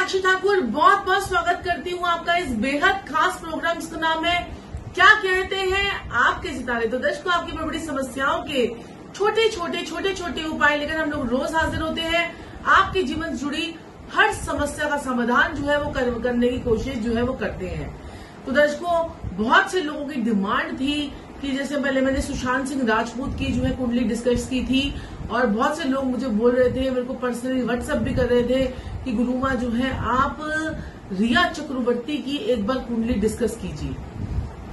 साक्षी ठाकुर बहुत बहुत स्वागत करती हूँ आपका इस बेहद खास प्रोग्राम जिसका नाम है क्या कहते हैं आपके सितारे। तो दर्शकों, आपकी बड़ी बड़ी समस्याओं के छोटे छोटे उपाय लेकर हम लोग रोज हाजिर होते हैं। आपके जीवन से जुड़ी हर समस्या का समाधान जो है वो करने की कोशिश जो है वो करते हैं। तो दर्शकों, बहुत से लोगों की डिमांड थी कि जैसे पहले मैंने सुशांत सिंह राजपूत की जो है कुंडली डिस्कस की थी और बहुत से लोग मुझे बोल रहे थे, मेरे को पर्सनली व्हाट्सएप भी कर रहे थे कि गुरुमा जो है आप रिया चक्रवर्ती की एक बार कुंडली डिस्कस कीजिए,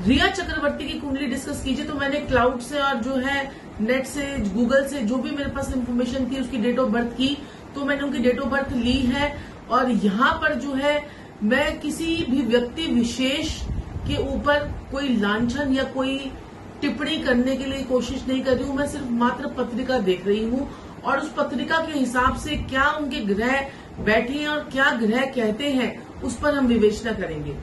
रिया चक्रवर्ती की कुंडली डिस्कस कीजिए। तो मैंने क्लाउड से और जो है नेट से, गूगल से जो भी मेरे पास इंफॉर्मेशन थी उसकी डेट ऑफ बर्थ की, तो मैंने उनकी डेट ऑफ बर्थ ली है। और यहाँ पर जो है मैं किसी भी व्यक्ति विशेष के ऊपर कोई लांछन या कोई टिप्पणी करने के लिए कोशिश नहीं कर रही हूँ। मैं सिर्फ मात्र पत्रिका देख रही हूँ और उस पत्रिका के हिसाब से क्या उनके ग्रह बैठे हैं और क्या ग्रह कहते हैं उस पर हम विवेचना करेंगे।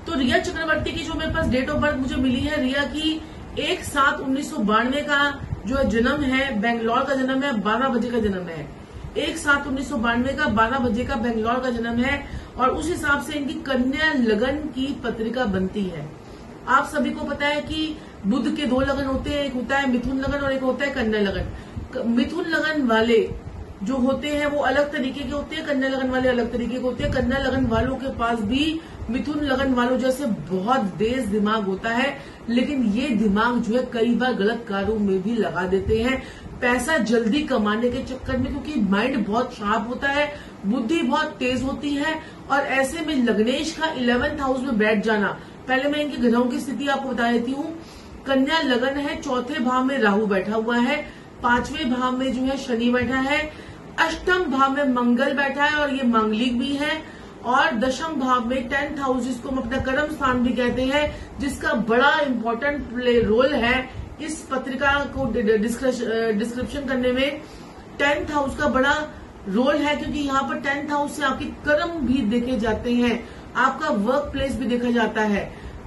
तो रिया चक्रवर्ती की जो मेरे पास डेट ऑफ बर्थ मुझे मिली है, रिया की 1/7/1992 का जो है जन्म है, बेंगलोर का जन्म है, 12 बजे का जन्म है। 1/7/1992 का 12 बजे का बेंगलोर का जन्म है और उस हिसाब से इनकी कन्या लगन की पत्रिका बनती है। आप सभी को पता है कि बुध के 2 लगन होते हैं, एक होता है मिथुन लगन और एक होता है कन्या लगन। मिथुन लगन वाले जो होते हैं वो अलग तरीके के होते हैं, कन्या लगन वाले अलग तरीके के होते हैं। कन्या लगन वालों के पास भी मिथुन लगन वालों जैसे बहुत तेज दिमाग होता है, लेकिन ये दिमाग जो है कई बार गलत कार्यों में भी लगा देते हैं, पैसा जल्दी कमाने के चक्कर में, क्योंकि माइंड बहुत शार्प होता है, बुद्धि बहुत तेज होती है। और ऐसे में लग्नेश का 11th हाउस में बैठ जाना, पहले मैं इनके ग्रहों की स्थिति आपको बता देती हूँ। कन्या लगन है, 4थे भाव में राहु बैठा हुआ है, 5वें भाव में जो है शनि बैठा है, 8म भाव में मंगल बैठा है और ये मांगलिक भी है, और 10th भाव में 10th हाउस जिसको हम अपना कर्म स्थान भी कहते हैं, जिसका बड़ा इम्पोर्टेंट रोल है इस पत्रिका को डिस्क्रिप्शन करने में। 10th हाउस का बड़ा रोल है क्योंकि यहाँ पर 10th हाउस से आपके कर्म भी देखे जाते हैं, आपका वर्क प्लेस भी देखा जाता है।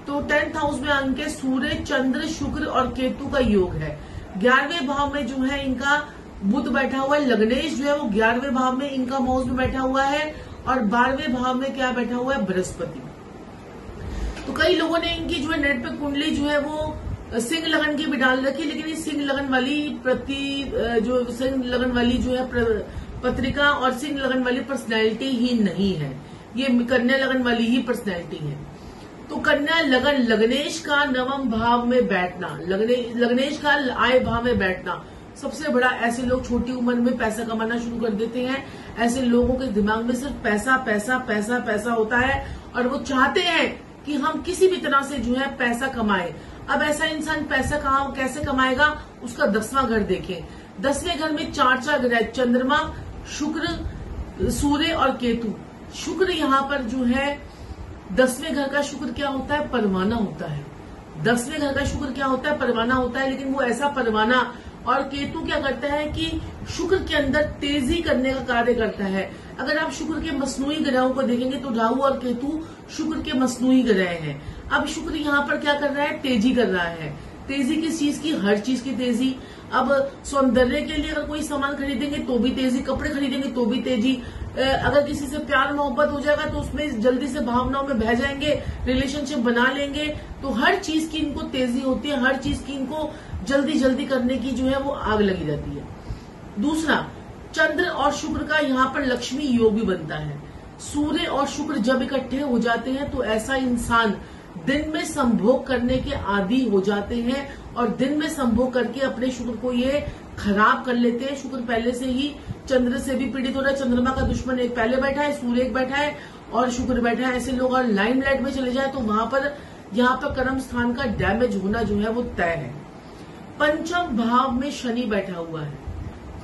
तो 10th हाउस में इनके सूर्य, चंद्र, शुक्र और केतु का योग है। 11वें भाव में जो है इनका बुध बैठा हुआ है, लग्नेश जो है वो 11वें भाव में इनका माउस में बैठा हुआ है और 12वें भाव में क्या बैठा हुआ है, बृहस्पति। तो कई लोगों ने इनकी जो है नेट पे कुंडली जो है वो सिंह लगन की भी डाल रखी, लेकिन ये सिंह लगन वाली जो है पत्रिका और सिंह लगन वाली पर्सनैलिटी ही नहीं है, ये कन्या लगन वाली ही पर्सनैलिटी है। तो कन्या लगन, लग्नेश का 9वें भाव में बैठना, लग्नेश का आय भाव में बैठना, सबसे बड़ा ऐसे लोग छोटी उम्र में पैसा कमाना शुरू कर देते हैं। ऐसे लोगों के दिमाग में सिर्फ पैसा पैसा पैसा पैसा होता है और वो चाहते हैं कि हम किसी भी तरह से जो है पैसा कमाएं। अब ऐसा इंसान पैसा कैसे कमाएगा, उसका 10वां घर देखें। 10वें घर में 4 ग्रह, चंद्रमा, शुक्र, सूर्य और केतु। शुक्र यहाँ पर जो है 10वें घर का शुक्र क्या होता है, परवाना होता है। 10वें घर का शुक्र क्या होता है, परवाना होता है, लेकिन वो ऐसा परवाना। और केतु क्या करता है कि शुक्र के अंदर तेजी करने का कार्य करता है। अगर आप शुक्र के मसनूई ग्रहों को देखेंगे तो राहु और केतु शुक्र के मसनूई ग्रह हैं। अब शुक्र यहाँ पर क्या कर रहा है, तेजी कर रहा है। तेजी किस चीज की, हर चीज की तेजी। अब सौंदर्य के लिए अगर कोई सामान खरीदेंगे तो भी तेजी, कपड़े खरीदेंगे तो भी तेजी, अगर किसी से प्यार मोहब्बत हो जाएगा तो उसमें जल्दी से भावनाओं में बह जाएंगे, रिलेशनशिप बना लेंगे। तो हर चीज की इनको तेजी होती है, हर चीज की इनको जल्दी जल्दी करने की जो है वो आग लगी रहती है। दूसरा, चंद्र और शुक्र का यहाँ पर लक्ष्मी योग भी बनता है। सूर्य और शुक्र जब इकट्ठे हो जाते हैं तो ऐसा इंसान दिन में संभोग करने के आदी हो जाते हैं और दिन में संभोग करके अपने शुक्र को ये खराब कर लेते हैं। शुक्र पहले से ही चंद्र से भी पीड़ित हो रहा है, चंद्रमा का दुश्मन एक पहले बैठा है, सूर्य एक बैठा है और शुक्र बैठा है। ऐसे लोग अगर लाइमलाइट में चले जाए तो वहां पर यहाँ पर कर्म स्थान का डैमेज होना जो है वो तय है। 5th भाव में शनि बैठा हुआ है,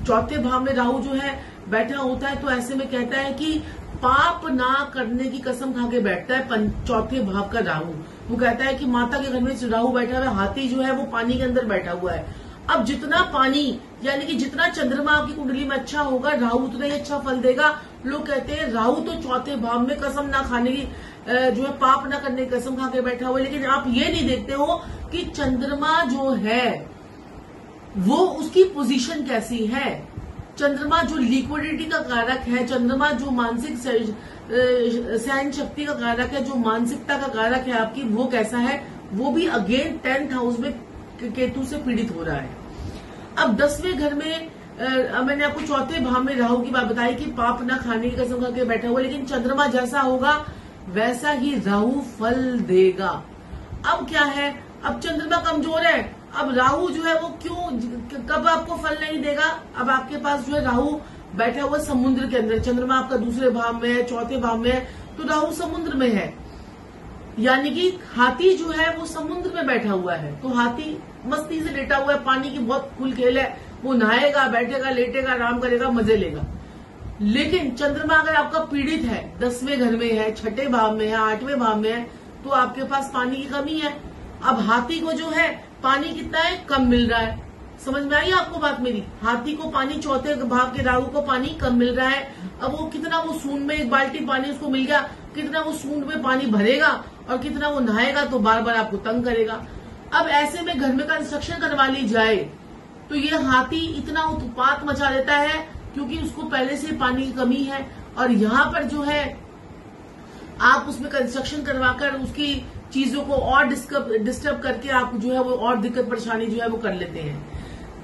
4थे भाव में राहु जो है बैठा होता है। तो ऐसे में कहता है कि पाप ना करने की कसम खा के बैठता है 4थे भाव का राहु। वो कहता है कि माता के घर में राहु बैठा हुआ है, हाथी जो है वो पानी के अंदर बैठा हुआ है। अब जितना पानी यानी कि जितना चंद्रमा आपकी कुंडली में अच्छा होगा, राहु उतना ही अच्छा फल देगा। लोग कहते हैं राहु तो 4थे भाव में कसम ना खाने की जो है पाप ना करने की कसम खा के बैठा हुआ है, लेकिन आप ये नहीं देखते हो कि चंद्रमा जो है वो उसकी पोजीशन कैसी है। चंद्रमा जो लिक्विडिटी का कारक है, चंद्रमा जो मानसिक सहन शक्ति का कारक है, जो मानसिकता का कारक है आपकी, वो कैसा है, वो भी अगेन 10th हाउस में केतु से पीड़ित हो रहा है। अब 10वें घर में मैंने आपको चौथे भाव में राहु की बात बताई कि पाप ना खाने की कसम खा के बैठा हुआ, लेकिन चंद्रमा जैसा होगा वैसा ही राहु फल देगा। अब क्या है, अब चंद्रमा कमजोर है, अब राहु जो है वो कब आपको फल नहीं देगा। अब आपके पास जो है राहु बैठा हुआ समुद्र के अंदर, चंद्रमा आपका दूसरे भाव में है, चौथे भाव में है, तो राहु समुद्र में है, यानी कि हाथी जो है वो समुद्र में बैठा हुआ है। तो हाथी मस्ती से लेटा हुआ है, पानी की बहुत खुल खेल है, वो नहाएगा, बैठेगा, लेटेगा, आराम करेगा, मजे लेगा। लेकिन चंद्रमा अगर आपका पीड़ित है, 10वें घर में है, 6ठे भाव में है, 8वें भाव में है, तो आपके पास पानी की कमी है। अब हाथी को जो है पानी कितना है, कम मिल रहा है। समझ में आई आपको बात मेरी? हाथी को पानी, चौथे भाव के राहु को पानी कम मिल रहा है। अब वो कितना, वो सूंड में 1 बाल्टी पानी उसको मिल गया, कितना वो सूंड में पानी भरेगा और कितना वो नहाएगा, तो बार बार आपको तंग करेगा। अब ऐसे में घर में कंस्ट्रक्शन करवा ली जाए तो ये हाथी इतना उत्पात मचा देता है, क्योंकि उसको पहले से पानी की कमी है। और यहाँ पर जो है आप उसमें कंस्ट्रक्शन करवाकर उसकी चीजों को और डिस्टर्ब करके आप जो है वो और दिक्कत परेशानी जो है वो कर लेते हैं।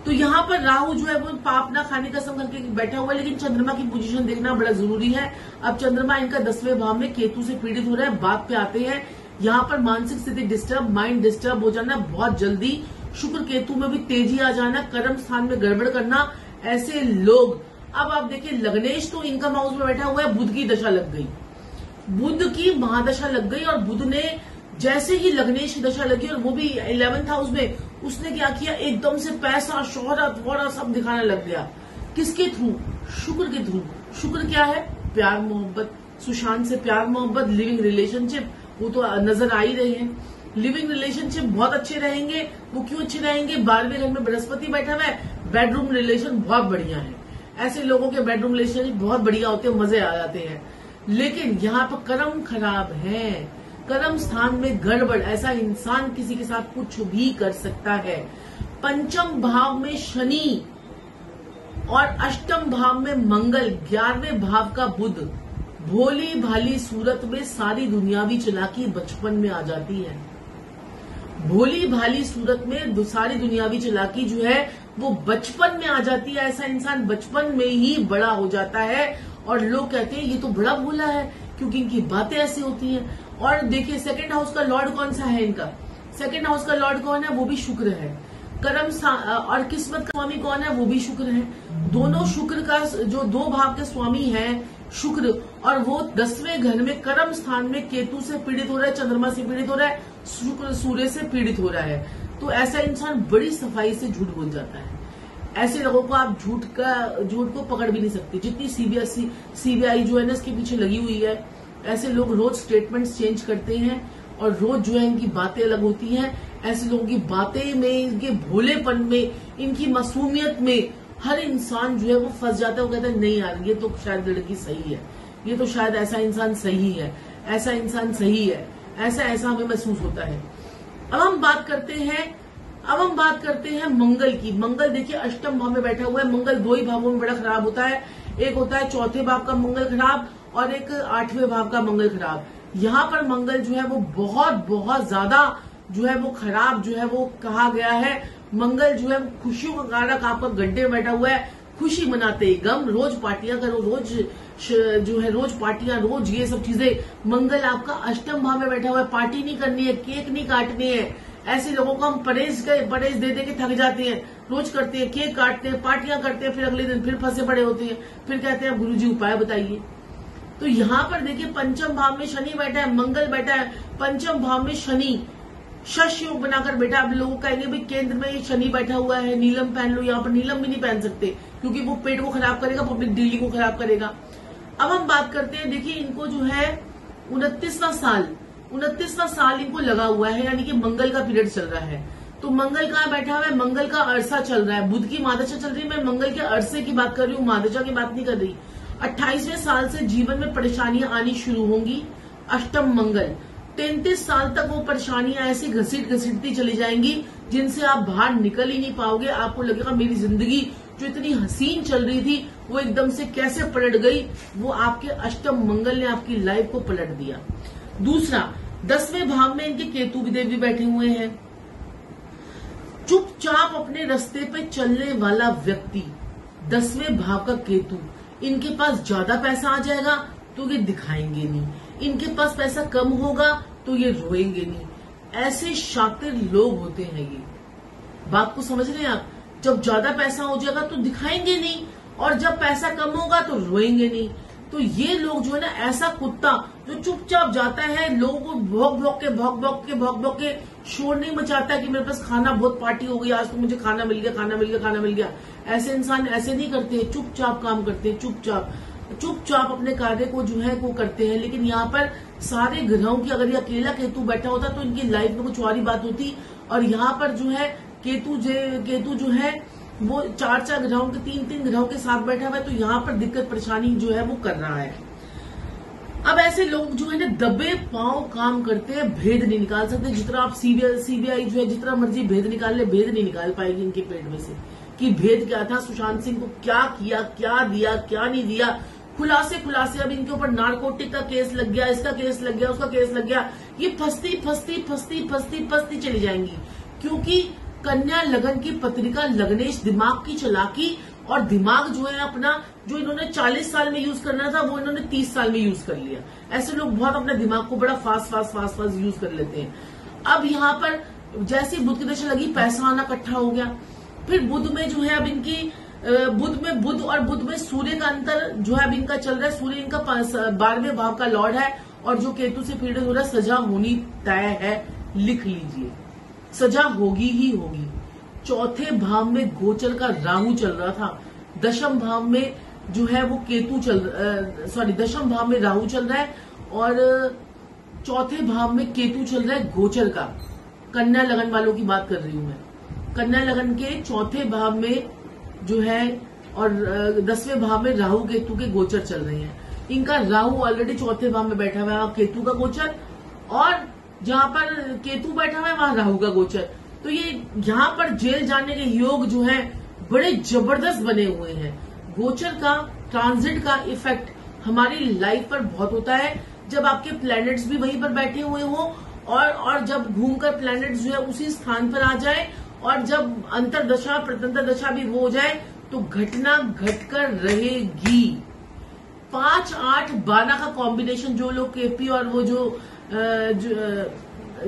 तो यहाँ पर राहु जो है वो पाप ना खाने का कसम करके बैठा हुआ है, लेकिन चंद्रमा की पोजीशन देखना बड़ा जरूरी है। अब चंद्रमा इनका 10वें भाव में केतु से पीड़ित हो रहा है। बात पे आते हैं, यहाँ पर मानसिक स्थिति डिस्टर्ब, माइंड डिस्टर्ब हो जाना बहुत जल्दी, शुक्र केतु में भी तेजी आ जाना, कर्म स्थान में गड़बड़ करना, ऐसे लोग। अब आप देखिए, लग्नेश तो इनकम हाउस में बैठा हुआ है, बुध की दशा लग गई, बुध की महादशा लग गई, और बुध ने जैसे ही लग्नेश की दशा लगी, और वो भी 11th हाउस में, उसने क्या किया, एकदम से पैसा, शोहरत वोहरत सब दिखाने लग गया। किसके थ्रू? शुक्र के थ्रू। शुक्र क्या है? प्यार मोहब्बत, सुशांत से प्यार मोहब्बत, लिविंग रिलेशनशिप, वो तो नजर आ ही रहे हैं। लिविंग रिलेशनशिप बहुत अच्छे रहेंगे। वो क्यों अच्छे रहेंगे? 12वें घर में बृहस्पति बैठा हुआ है, बेडरूम रिलेशन बहुत बढ़िया है। ऐसे लोगों के बेडरूम रिलेशन बहुत बढ़िया होते हैं, मजे आ जाते हैं। लेकिन यहाँ पर कर्म खराब है, कर्म स्थान में गड़बड़, ऐसा इंसान किसी के साथ कुछ भी कर सकता है। 5म भाव में शनि और 8म भाव में मंगल, 11वें भाव का बुध, भोली भाली सूरत में सारी दुनियावी चालाकी बचपन में आ जाती है। भोली भाली सूरत में सारी दुनियावी चालाकी जो है वो बचपन में आ जाती है। ऐसा इंसान बचपन में ही बड़ा हो जाता है, और लोग कहते हैं ये तो बड़ा भोला है, क्योंकि इनकी बातें ऐसी होती हैं। और देखिए, 2nd हाउस का लॉर्ड कौन सा है इनका? 2nd हाउस का लॉर्ड कौन है? वो भी शुक्र है। कर्म और किस्मत का स्वामी कौन है? वो भी शुक्र है। दोनों शुक्र का, जो 2 भाव के स्वामी हैं शुक्र, और वो 10वें घर में कर्म स्थान में केतु से पीड़ित हो रहा है, चंद्रमा से पीड़ित हो रहा है, शुक्र सूर्य से पीड़ित हो रहा है। तो ऐसा इंसान बड़ी सफाई से झूठ बोल जाता है। ऐसे लोगों को आप झूठ को पकड़ भी नहीं सकते। जितनी सीबीआई जो है ना इसके पीछे लगी हुई है, ऐसे लोग रोज स्टेटमेंट्स चेंज करते हैं, और रोज जो है इनकी बातें अलग होती हैं। ऐसे लोगों की बातें में, इनके भोलेपन में, इनकी मासूमियत में हर इंसान जो है वो फंस जाता है। वो कहता है नहीं यार, ये तो शायद लड़की सही है, ये तो शायद ऐसा इंसान सही है, ऐसा इंसान सही है, ऐसा हमें महसूस होता है। अब हम बात करते हैं मंगल की। मंगल देखिए 8म भाव में बैठा हुआ है। मंगल 2 ही भावों में बड़ा खराब होता है। एक होता है 4थे भाव का मंगल खराब, और एक 8वें भाव का मंगल खराब। यहाँ पर मंगल जो है वो बहुत ज्यादा जो है वो खराब जो है वो कहा गया है। मंगल जो है खुशियों का कारक आपका गड्ढे में बैठा हुआ है। खुशी मनाते ही गम, रोज पार्टियां करो, रोज पार्टियां, रोज ये सब चीजें। मंगल आपका 8म भाव में बैठा हुआ है। पार्टी नहीं करनी है, केक नहीं काटनी है। ऐसे लोगों को हम परहेज दे के थक जाते हैं। रोज करते हैं, केक काटते हैं, पार्टियां करते हैं, फिर अगले दिन फिर फंसे पड़े होते हैं, फिर कहते हैं गुरुजी उपाय बताइए। तो यहाँ पर देखिए 5म भाव में शनि बैठा है, मंगल बैठा है। 5म भाव में शनि शश योग बनाकर बैठा। अब लोग कहेंगे भाई केंद्र में शनि बैठा हुआ है, नीलम पहन लो। यहाँ पर नीलम भी नहीं पहन सकते, क्योंकि वो पेट को खराब करेगा, पब्लिक डीलिंग को खराब करेगा। अब हम बात करते हैं, देखिए इनको जो है 29वां साल इनको लगा हुआ है, यानी कि मंगल का पीरियड चल रहा है। तो मंगल कहाँ बैठा हुआ है? मंगल का अरसा चल रहा है। बुध की महादशा चल रही है, मैं मंगल के अरसे की बात कर रही हूँ, महादशा की बात नहीं कर रही। 28वें साल से जीवन में परेशानियां आनी शुरू होंगी। 8म मंगल 33 साल तक वो परेशानियां ऐसी घसीटती चली जाएंगी जिनसे आप बाहर निकल ही नहीं पाओगे। आपको लगेगा मेरी जिंदगी जो इतनी हसीन चल रही थी वो एकदम से कैसे पलट गई, वो आपके अष्टम मंगल ने आपकी लाइफ को पलट दिया। दूसरा, 10वें भाव में इनके केतु भी देवी बैठे हुए हैं। चुपचाप अपने रास्ते पे चलने वाला व्यक्ति, 10वें भाव का केतु, इनके पास ज्यादा पैसा आ जाएगा तो ये दिखाएंगे नहीं, इनके पास पैसा कम होगा तो ये रोएंगे नहीं। ऐसे शातिर लोग होते हैं ये। बात को समझ रहे हैं आप? जब ज्यादा पैसा हो जाएगा तो दिखाएंगे नहीं, और जब पैसा कम होगा तो रोएंगे नहीं। तो ये लोग जो है ना, ऐसा कुत्ता जो चुपचाप जाता है, लोगों को भौंक के शोर नहीं मचाता कि मेरे पास खाना, बहुत पार्टी हो गई आज तो मुझे खाना मिल गया। ऐसे इंसान ऐसे नहीं करते हैं, चुपचाप काम करते हैं, चुपचाप अपने कार्य को जो है वो करते हैं। लेकिन यहाँ पर सारे ग्रहों की अगर ये अकेला केतु बैठा होता तो इनकी लाइफ में कुछ और ही बात होती। और यहाँ पर जो है केतु जो है वो 4 ग्रहों के 3 ग्रहों के साथ बैठा हुआ है, तो यहाँ पर दिक्कत परेशानी जो है वो कर रहा है। अब ऐसे लोग जो है ना, दबे पांव काम करते हैं, भेद नहीं निकाल सकते। जितना आप सीबीआई जो है जितना मर्जी भेद निकाल ले, भेद नहीं निकाल पाएगी इनके पेट में से कि भेद क्या था, सुशांत सिंह को क्या किया, क्या दिया, क्या नहीं दिया। खुलासे अब इनके ऊपर नारकोटिक का केस लग गया, इसका केस लग गया, उसका केस लग गया। ये फंसती चली जाएंगी, क्योंकि कन्या लगन की पत्रिका लग्नेश दिमाग की चालाकी और दिमाग जो है अपना, जो इन्होंने 40 साल में यूज करना था वो इन्होंने 30 साल में यूज कर लिया। ऐसे लोग बहुत अपने दिमाग को बड़ा फास्ट यूज कर लेते हैं। अब यहाँ पर जैसे बुध की दशा लगी, पैसा आना इकट्ठा हो गया। फिर बुध में जो है अब इनकी बुध में सूर्य का अंतर जो है अब इनका चल रहा है। सूर्य इनका 12वें भाव का लॉर्ड है, और जो केतु से पीड़ित हो रहा है, सजा होनी तय है, लिख लीजिए, सजा होगी ही होगी। 4थे भाव में गोचर का राहु चल रहा था, 10म भाव में जो है वो दशम भाव में राहु चल रहा है, और 4थे भाव में केतु चल रहा है गोचर का। कन्या लगन वालों की बात कर रही हूं मैं। कन्या लगन के 4थे भाव में जो है और 10वें भाव में राहु केतु के गोचर चल रहे हैं। इनका राहु ऑलरेडी 4थे भाव में बैठा हुआ है, केतु का गोचर, और जहां पर केतु बैठा हुआ है वहां राहु का गोचर। तो ये यहाँ पर जेल जाने के योग जो है बड़े जबरदस्त बने हुए हैं। गोचर का, ट्रांजिट का इफेक्ट हमारी लाइफ पर बहुत होता है। जब आपके प्लैनेट्स भी वहीं पर बैठे हुए हो, और जब घूमकर प्लैनेट्स जो है उसी स्थान पर आ जाए, और जब अंतरदशा प्रत्यंतर दशा भी वो हो जाए, तो घटना घटकर रहेगी। 5, 8, 12 का कॉम्बिनेशन जो लोग केपी और वो जो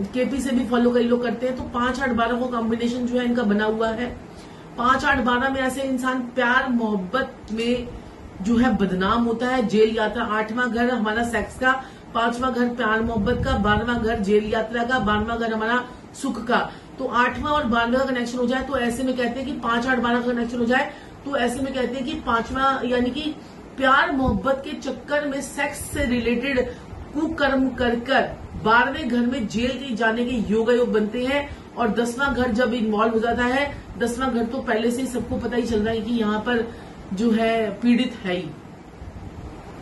केपी से भी फॉलो कई लोग करते हैं, तो 5, 8, 12 का कॉम्बिनेशन जो है इनका बना हुआ है। 5, 8, 12 में ऐसे इंसान प्यार मोहब्बत में जो है बदनाम होता है। जेल यात्रा, 8वां घर हमारा सेक्स का, 5वां घर प्यार मोहब्बत का, 12वां घर जेल यात्रा का, 12वां घर हमारा सुख का। तो 8वां और 12वां का कनेक्शन हो जाए तो ऐसे में कहते हैं कि 5, 8, 12 का कनेक्शन हो जाए तो ऐसे में कहते हैं कि 5वां यानी कि प्यार मोहब्बत के चक्कर में सेक्स से रिलेटेड कुकर्म कर 12वें घर में जेल के जाने के योग बनते हैं। और 10वां घर जब इन्वॉल्व हो जाता है, 10वां घर तो पहले से ही सबको पता ही चल रहा है कि यहाँ पर जो है पीड़ित है ही।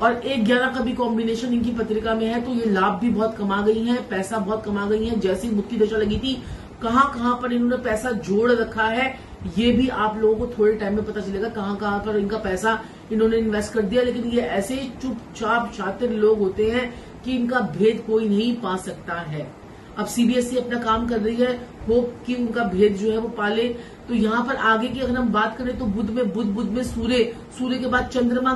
और 1-11 का भी कॉम्बिनेशन इनकी पत्रिका में है, तो ये लाभ भी बहुत कमा गई हैं, पैसा बहुत कमा गई हैं। जैसी बुध की दशा लगी थी, कहाँ पर इन्होंने पैसा जोड़ रखा है, ये भी आप लोगों को थोड़े टाइम में पता चलेगा कहाँ पर इनका पैसा इन्होंने इन्वेस्ट कर दिया। लेकिन ये ऐसे चुपचाप शातिर लोग होते हैं कि इनका भेद कोई नहीं पा सकता है। अब सीबीएसई अपना काम कर रही है, होप कि उनका भेद जो है वो पाले। तो यहाँ पर आगे की अगर हम बात करें तो बुध में सूर्य के बाद चंद्रमा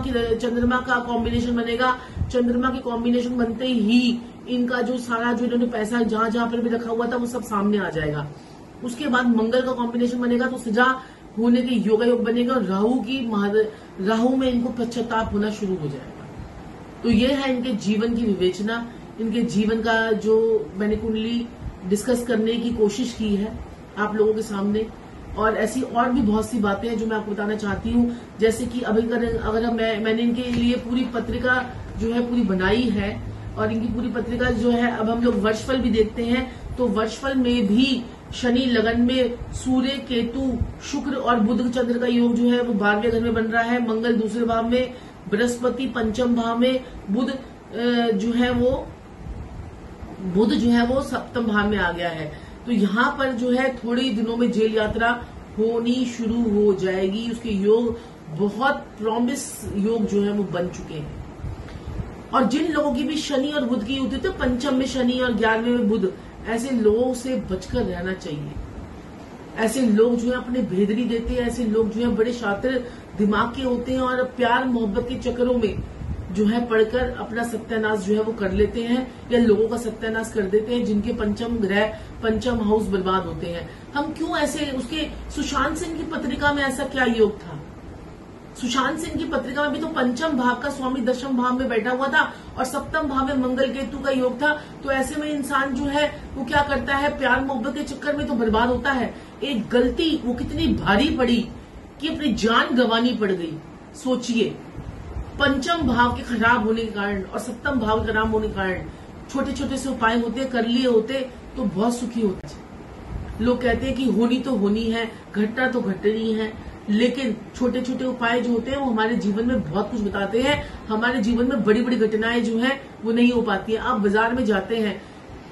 का कॉम्बिनेशन बनेगा। चंद्रमा के कॉम्बिनेशन बनते ही इनका जो सारा जो इन्होंने पैसा जहां पर भी रखा हुआ था वो सब सामने आ जाएगा। उसके बाद मंगल का कॉम्बिनेशन बनेगा तो सजा होने के योग बनेगा, और राहु में इनको पश्चाताप होना शुरू हो जाएगा। तो ये है इनके जीवन की विवेचना, इनके जीवन का जो मैंने कुंडली डिस्कस करने की कोशिश की है आप लोगों के सामने। और ऐसी और भी बहुत सी बातें हैं जो मैं आपको बताना चाहती हूँ। जैसे कि अभी अगर मैंने इनके लिए पूरी पत्रिका जो है पूरी बनाई है, और इनकी पूरी पत्रिका जो है अब हम लोग वर्षफल भी देखते हैं। तो वर्षफल में भी शनि लगन में सूर्य केतु शुक्र और बुध चंद्र का योग जो है वो 12वें घर में बन रहा है। मंगल दूसरे भाव में, बृहस्पति पंचम भाव में, बुध जो है वो 7वें भाव में आ गया है। तो यहाँ पर जो है थोड़े दिनों में जेल यात्रा होनी शुरू हो जाएगी। उसके योग बहुत प्रॉमिस योग जो है वो बन चुके हैं। और जिन लोगों की भी शनि और बुध की होती है, तो पंचम में शनि और 11वें में बुध, ऐसे लोगों से बचकर रहना चाहिए। ऐसे लोग जो है अपने भेदरी देते हैं, ऐसे लोग जो है बड़े शातिर दिमाग के होते हैं और प्यार मोहब्बत के चक्करों में जो है पढ़कर अपना सत्यानाश जो है वो कर लेते हैं या लोगों का सत्यानाश कर देते हैं, जिनके पंचम ग्रह, पंचम हाउस बर्बाद होते हैं। हम क्यों ऐसे, उसके सुशांत सिंह की पत्रिका में ऐसा क्या योग था? सुशांत सिंह की पत्रिका में भी तो पंचम भाव का स्वामी दशम भाव में बैठा हुआ था और सप्तम भाव में मंगल केतु का योग था। तो ऐसे में इंसान जो है वो क्या करता है, प्यार मोहब्बत के चक्कर में तो बर्बाद होता है। एक गलती वो कितनी भारी पड़ी कि अपनी जान गंवानी पड़ गई। सोचिए, पंचम भाव के खराब होने के कारण और सप्तम भाव के खराब होने के कारण छोटे छोटे से उपाय होते, कर लिए होते तो बहुत सुखी होते। लोग कहते हैं कि होनी तो होनी है, घटना तो घटनी है, लेकिन छोटे छोटे उपाय जो होते हैं वो हमारे जीवन में बहुत कुछ बताते हैं। हमारे जीवन में बड़ी बड़ी घटनाएं जो है वो नहीं हो पाती है। आप बाजार में जाते हैं,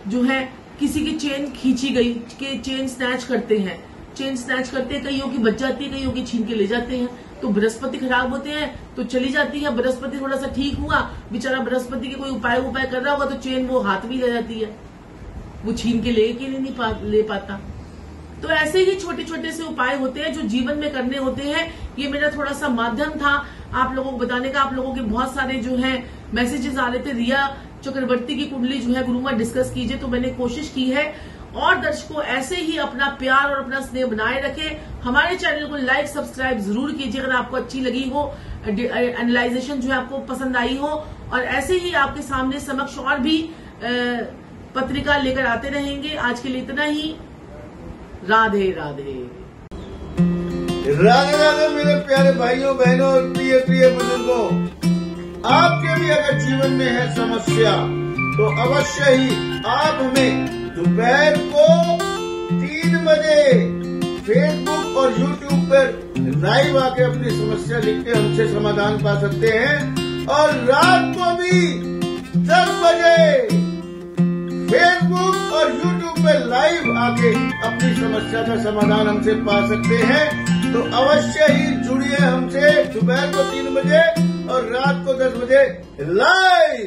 जो है किसी की चेन खींची गई, के चेन स्नैच करते हैं, कईयों की बच जाती है, कईयों की छीन के ले जाते हैं। तो बृहस्पति खराब होते हैं तो चली जाती है। बृहस्पति थोड़ा सा ठीक हुआ, बेचारा बृहस्पति के कोई उपाय कर रहा होगा तो चेन वो हाथ भी ले जाती है, वो छीन के नहीं ले पाता। तो ऐसे ही छोटे छोटे से उपाय होते हैं जो जीवन में करने होते हैं। ये मेरा थोड़ा सा माध्यम था आप लोगों को बताने का। आप लोगों के बहुत सारे जो है मैसेजेस आ रहे थे, रिया चक्रवर्ती की कुंडली जो है गुरुमा डिस्कस कीजिए, तो मैंने कोशिश की है। और दर्शकों ऐसे ही अपना प्यार और अपना स्नेह बनाए रखें। हमारे चैनल को लाइक सब्सक्राइब जरूर कीजिए अगर आपको अच्छी लगी हो, एनालाइजेशन जो है आपको पसंद आई हो। और ऐसे ही आपके सामने समक्ष और भी पत्रिका लेकर आते रहेंगे। आज के लिए इतना ही। राधे राधे। राधे राधे मेरे प्यारे भाइयों बहनों और प्रिय प्रिय बुजुर्गों। आपके भी अगर जीवन में है समस्या तो अवश्य ही आप हमें दोपहर को 3 बजे फेसबुक और यूट्यूब पर लाइव आके अपनी समस्या लिख के हमसे समाधान पा सकते हैं। और रात को भी 10 बजे फेसबुक और यूट्यूब पे लाइव आके अपनी समस्या का समाधान हमसे पा सकते हैं। तो अवश्य ही जुड़िए हमसे दोपहर को 3 बजे और रात को 10 बजे लाइव।